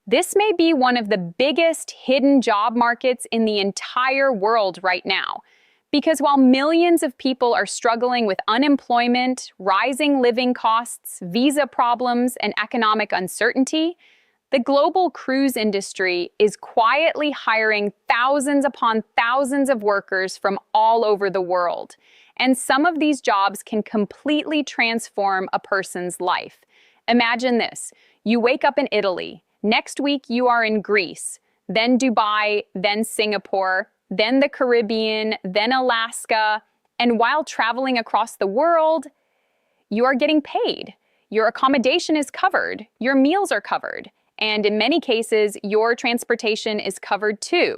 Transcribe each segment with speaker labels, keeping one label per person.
Speaker 1: This may be one of the biggest hidden job markets in the entire world right now. Because while millions of people are struggling with unemployment, rising living costs, visa problems, and economic uncertainty, the global cruise industry is quietly hiring thousands upon thousands of workers from all over the world. And some of these jobs can completely transform a person's life. Imagine this. You wake up in Italy. Next week, you are in Greece, then Dubai, then Singapore, then the Caribbean, then Alaska. And while traveling across the world, you are getting paid. Your accommodation is covered. Your meals are covered. And in many cases, your transportation is covered too.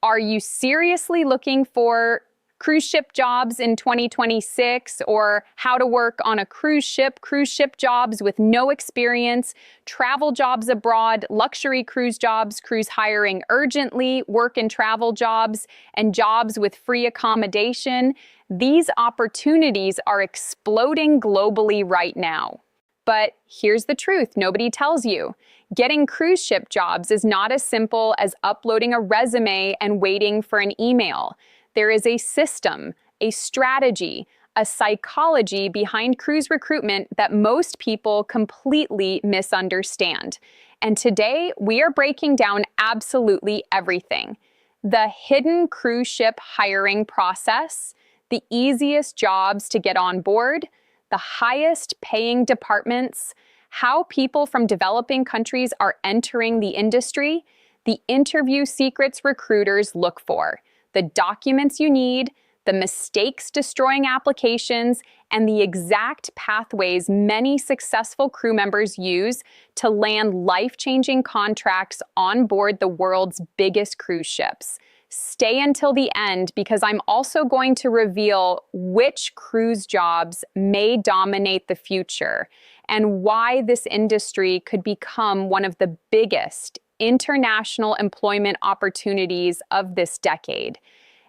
Speaker 1: Are you seriously looking for cruise ship jobs in 2026, or how to work on a cruise ship jobs with no experience, travel jobs abroad, luxury cruise jobs, cruise hiring urgently, work and travel jobs, and jobs with free accommodation? These opportunities are exploding globally right now. But here's the truth nobody tells you. Getting cruise ship jobs is not as simple as uploading a resume and waiting for an email. There is a system, a strategy, a psychology behind cruise recruitment that most people completely misunderstand. And today, we are breaking down absolutely everything. The hidden cruise ship hiring process, the easiest jobs to get on board, the highest paying departments, how people from developing countries are entering the industry, the interview secrets recruiters look for, the documents you need, the mistakes destroying applications, and the exact pathways many successful crew members use to land life-changing contracts on board the world's biggest cruise ships. Stay until the end because I'm also going to reveal which cruise jobs may dominate the future and why this industry could become one of the biggest international employment opportunities of this decade.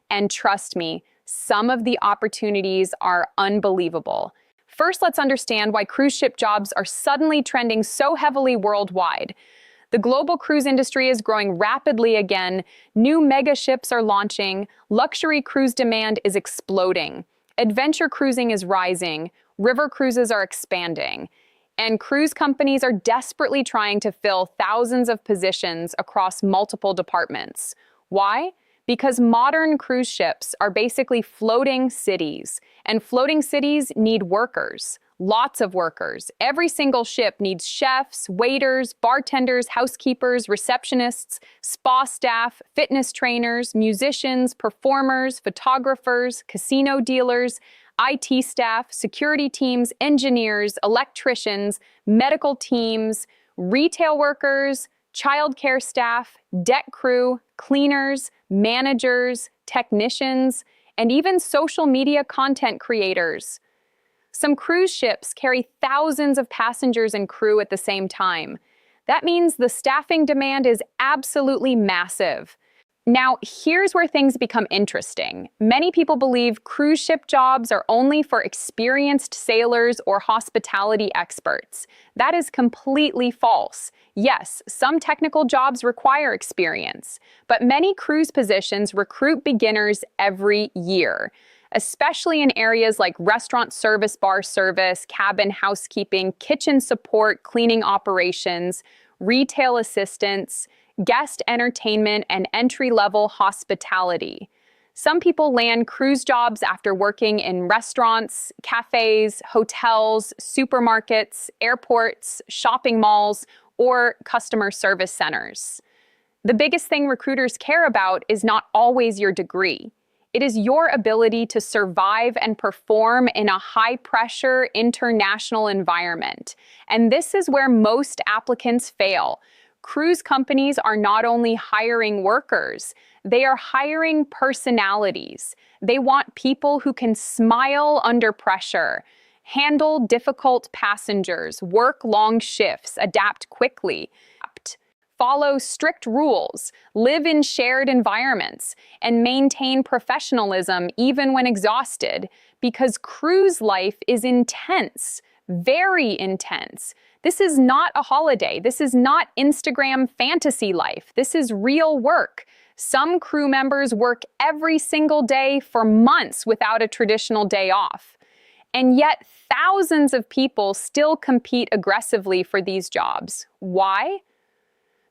Speaker 1: And trust me, some of the opportunities are unbelievable. First, let's understand why cruise ship jobs are suddenly trending so heavily worldwide. The global cruise industry is growing rapidly again, new mega ships are launching, luxury cruise demand is exploding, adventure cruising is rising, river cruises are expanding, and cruise companies are desperately trying to fill thousands of positions across multiple departments. Why? Because modern cruise ships are basically floating cities, and floating cities need workers. Lots of workers. Every single ship needs chefs, waiters, bartenders, housekeepers, receptionists, spa staff, fitness trainers, musicians, performers, photographers, casino dealers, IT staff, security teams, engineers, electricians, medical teams, retail workers, childcare staff, deck crew, cleaners, managers, technicians, and even social media content creators. Some cruise ships carry thousands of passengers and crew at the same time. That means the staffing demand is absolutely massive. Now, here's where things become interesting. Many people believe cruise ship jobs are only for experienced sailors or hospitality experts. That is completely false. Yes, some technical jobs require experience, but many cruise positions recruit beginners every year, especially in areas like restaurant service, bar service, cabin housekeeping, kitchen support, cleaning operations, retail assistants, guest entertainment, and entry-level hospitality. Some people land cruise jobs after working in restaurants, cafes, hotels, supermarkets, airports, shopping malls, or customer service centers. The biggest thing recruiters care about is not always your degree. It is your ability to survive and perform in a high-pressure international environment. And this is where most applicants fail. Cruise companies are not only hiring workers, they are hiring personalities. They want people who can smile under pressure, handle difficult passengers, work long shifts, adapt quickly, follow strict rules, live in shared environments, and maintain professionalism even when exhausted, because cruise life is intense, Very intense. This is not a holiday. This is not Instagram fantasy life. This is real work. Some crew members work every single day for months without a traditional day off. And yet, thousands of people still compete aggressively for these jobs. Why?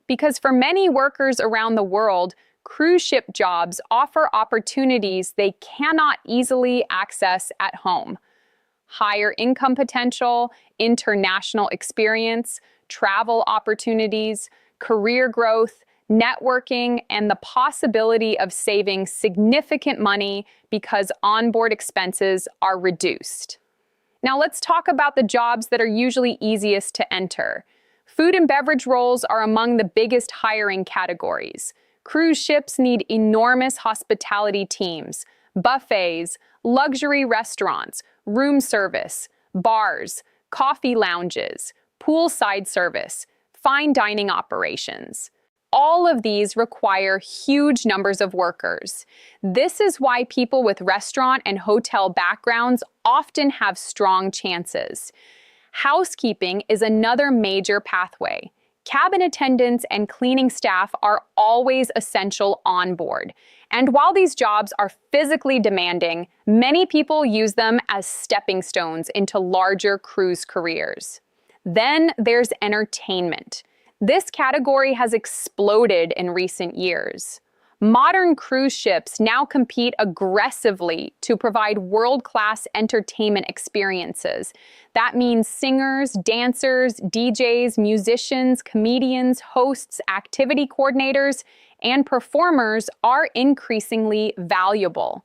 Speaker 1: Because for many workers around the world, cruise ship jobs offer opportunities they cannot easily access at home. Higher income potential, international experience, travel opportunities, career growth, networking, and the possibility of saving significant money because onboard expenses are reduced. Now let's talk about the jobs that are usually easiest to enter. Food and beverage roles are among the biggest hiring categories. Cruise ships need enormous hospitality teams, buffets, luxury restaurants, room service, bars, coffee lounges, poolside service, fine dining operations. All of these require huge numbers of workers. This is why people with restaurant and hotel backgrounds often have strong chances. Housekeeping is another major pathway. Cabin attendants and cleaning staff are always essential on board. And while these jobs are physically demanding, many people use them as stepping stones into larger cruise careers. Then there's entertainment. This category has exploded in recent years. Modern cruise ships now compete aggressively to provide world-class entertainment experiences. That means singers, dancers, DJs, musicians, comedians, hosts, activity coordinators, and performers are increasingly valuable.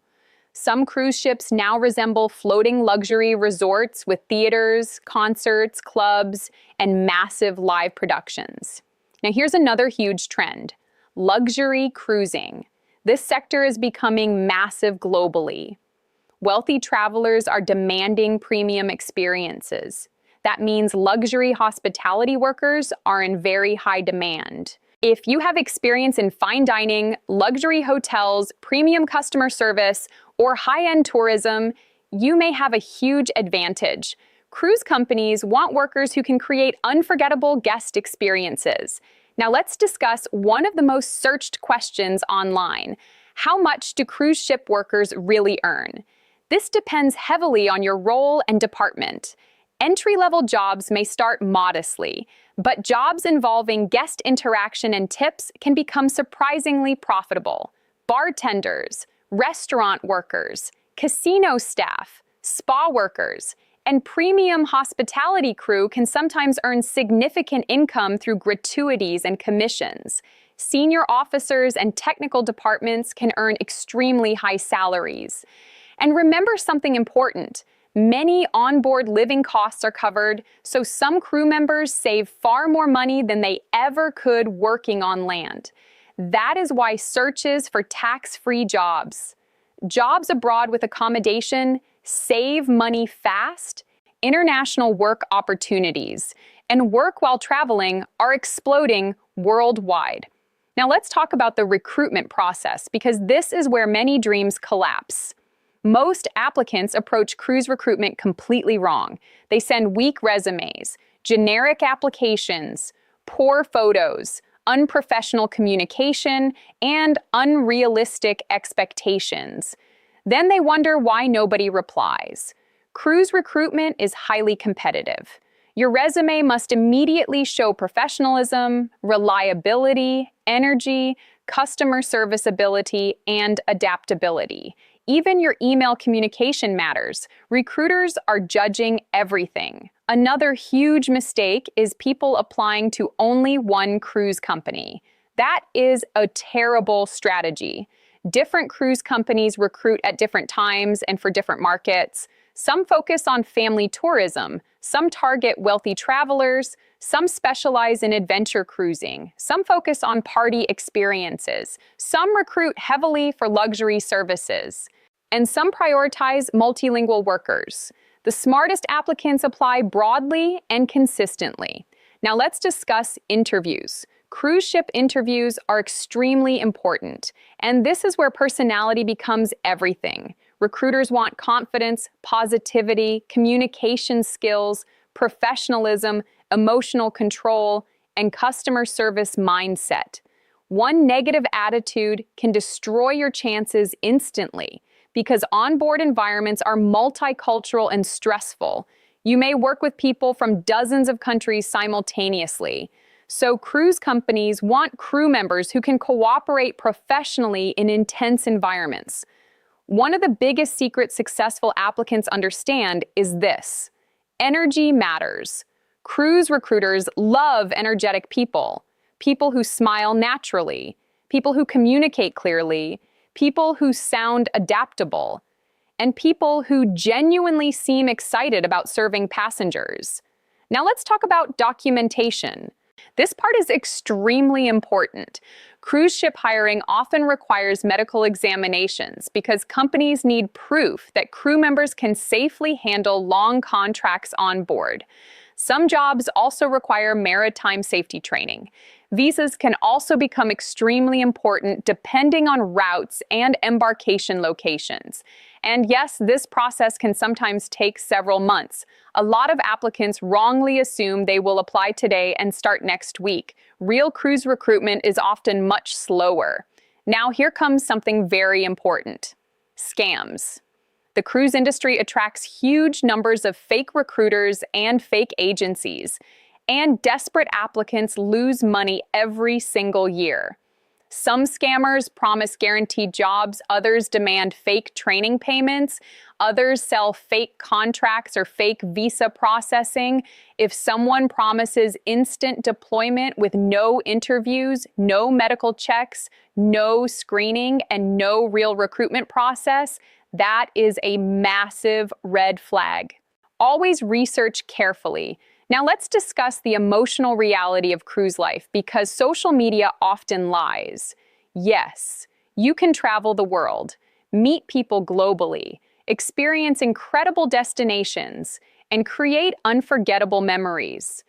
Speaker 1: Some cruise ships now resemble floating luxury resorts with theaters, concerts, clubs, and massive live productions. Now here's another huge trend: luxury cruising. This sector is becoming massive globally. Wealthy travelers are demanding premium experiences. That means luxury hospitality workers are in very high demand. If you have experience in fine dining, luxury hotels, premium customer service, or high-end tourism, you may have a huge advantage. Cruise companies want workers who can create unforgettable guest experiences. Now let's discuss one of the most searched questions online. How much do cruise ship workers really earn? This depends heavily on your role and department. Entry-level jobs may start modestly, but jobs involving guest interaction and tips can become surprisingly profitable. Bartenders, restaurant workers, casino staff, spa workers, and premium hospitality crew can sometimes earn significant income through gratuities and commissions. Senior officers and technical departments can earn extremely high salaries. And remember something important: many onboard living costs are covered, so some crew members save far more money than they ever could working on land. That is why searches for tax-free jobs abroad with accommodation, save money fast, international work opportunities, and work while traveling are exploding worldwide. Now let's talk about the recruitment process, because this is where many dreams collapse. Most applicants approach cruise recruitment completely wrong. They send weak resumes, generic applications, poor photos, unprofessional communication, and unrealistic expectations. Then they wonder why nobody replies. Cruise recruitment is highly competitive. Your resume must immediately show professionalism, reliability, energy, customer service ability, and adaptability. Even your email communication matters. Recruiters are judging everything. Another huge mistake is people applying to only one cruise company. That is a terrible strategy. Different cruise companies recruit at different times and for different markets. Some focus on family tourism, some target wealthy travelers, some specialize in adventure cruising, some focus on party experiences, some recruit heavily for luxury services, and some prioritize multilingual workers. The smartest applicants apply broadly and consistently. Now let's discuss interviews. Cruise ship interviews are extremely important, and this is where personality becomes everything. Recruiters want confidence, positivity, communication skills, professionalism, emotional control, and customer service mindset. One negative attitude can destroy your chances instantly because onboard environments are multicultural and stressful. You may work with people from dozens of countries simultaneously. So cruise companies want crew members who can cooperate professionally in intense environments. One of the biggest secrets successful applicants understand is this: energy matters. Cruise recruiters love energetic people, people who smile naturally, people who communicate clearly, people who sound adaptable, and people who genuinely seem excited about serving passengers. Now let's talk about documentation. This part is extremely important. Cruise ship hiring often requires medical examinations because companies need proof that crew members can safely handle long contracts on board. Some jobs also require maritime safety training. Visas can also become extremely important depending on routes and embarkation locations. And yes, this process can sometimes take several months. A lot of applicants wrongly assume they will apply today and start next week. Real cruise recruitment is often much slower. Now here comes something very important: scams. The cruise industry attracts huge numbers of fake recruiters and fake agencies, and desperate applicants lose money every single year. Some scammers promise guaranteed jobs, others demand fake training payments, others sell fake contracts or fake visa processing. If someone promises instant deployment with no interviews, no medical checks, no screening, and no real recruitment process, that is a massive red flag. Always research carefully. Now let's discuss the emotional reality of cruise life because social media often lies. Yes, you can travel the world, meet people globally, experience incredible destinations, and create unforgettable memories.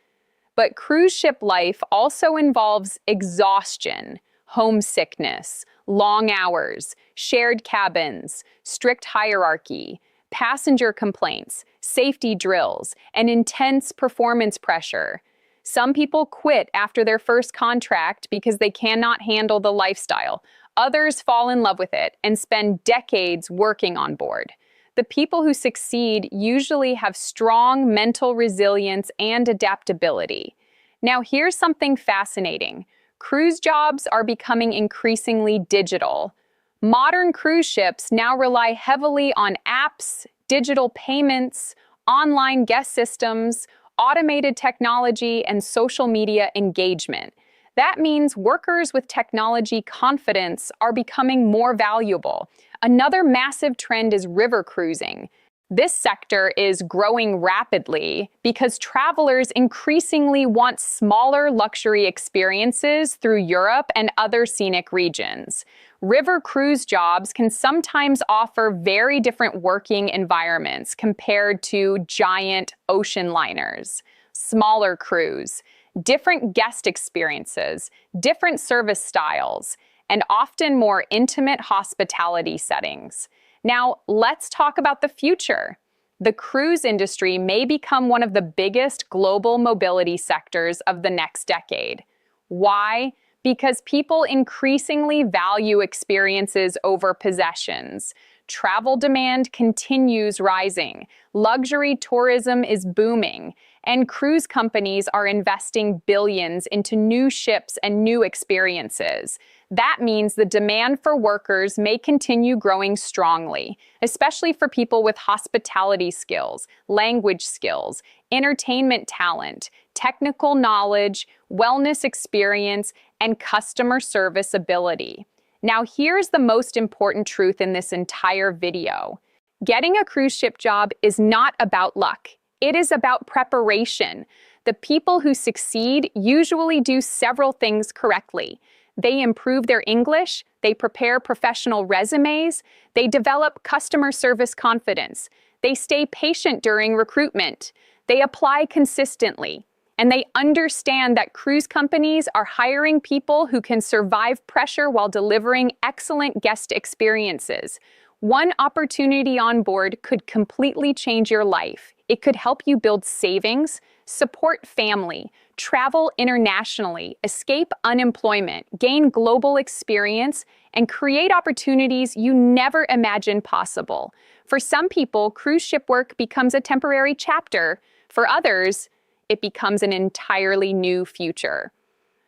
Speaker 1: But cruise ship life also involves exhaustion, homesickness, long hours, shared cabins, strict hierarchy, passenger complaints, safety drills, and intense performance pressure. Some people quit after their first contract because they cannot handle the lifestyle. Others fall in love with it and spend decades working on board. The people who succeed usually have strong mental resilience and adaptability. Now, here's something fascinating. Cruise jobs are becoming increasingly digital. Modern cruise ships now rely heavily on apps, digital payments, online guest systems, automated technology, and social media engagement. That means workers with technology confidence are becoming more valuable. Another massive trend is river cruising. This sector is growing rapidly because travelers increasingly want smaller luxury experiences through Europe and other scenic regions. River cruise jobs can sometimes offer very different working environments compared to giant ocean liners. Smaller crews, different guest experiences, different service styles, and often more intimate hospitality settings. Now, let's talk about the future. The cruise industry may become one of the biggest global mobility sectors of the next decade. Why? Because people increasingly value experiences over possessions. Travel demand continues rising, luxury tourism is booming, and cruise companies are investing billions into new ships and new experiences. That means the demand for workers may continue growing strongly, especially for people with hospitality skills, language skills, entertainment talent, technical knowledge, wellness experience, and customer service ability. Now, here's the most important truth in this entire video. Getting a cruise ship job is not about luck. It is about preparation. The people who succeed usually do several things correctly. They improve their English, they prepare professional resumes, they develop customer service confidence, they stay patient during recruitment, they apply consistently, and they understand that cruise companies are hiring people who can survive pressure while delivering excellent guest experiences. One opportunity on board could completely change your life It could help you build savings, support family, travel internationally, escape unemployment, gain global experience, and create opportunities you never imagined possible. For some people, cruise ship work becomes a temporary chapter. For others, it becomes an entirely new future.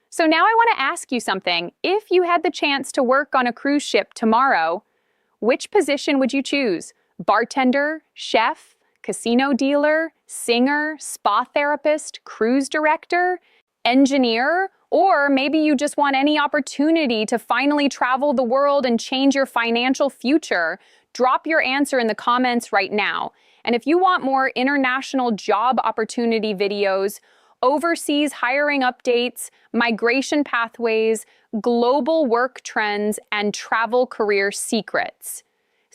Speaker 1: So now I want to ask you something. If you had the chance to work on a cruise ship tomorrow, which position would you choose? Bartender, chef, casino dealer, singer, spa therapist, cruise director, engineer, or maybe you just want any opportunity to finally travel the world and change your financial future. Drop your answer in the comments right now. And if you want more international job opportunity videos, overseas hiring updates, migration pathways, global work trends, and travel career secrets,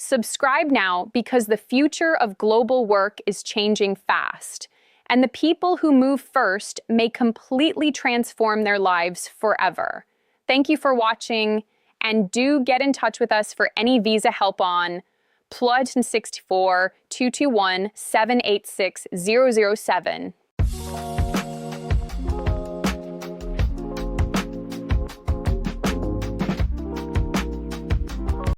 Speaker 1: subscribe now because the future of global work is changing fast, and the people who move first may completely transform their lives forever. Thank you for watching, and do get in touch with us for any visa help on +64 221 786 007.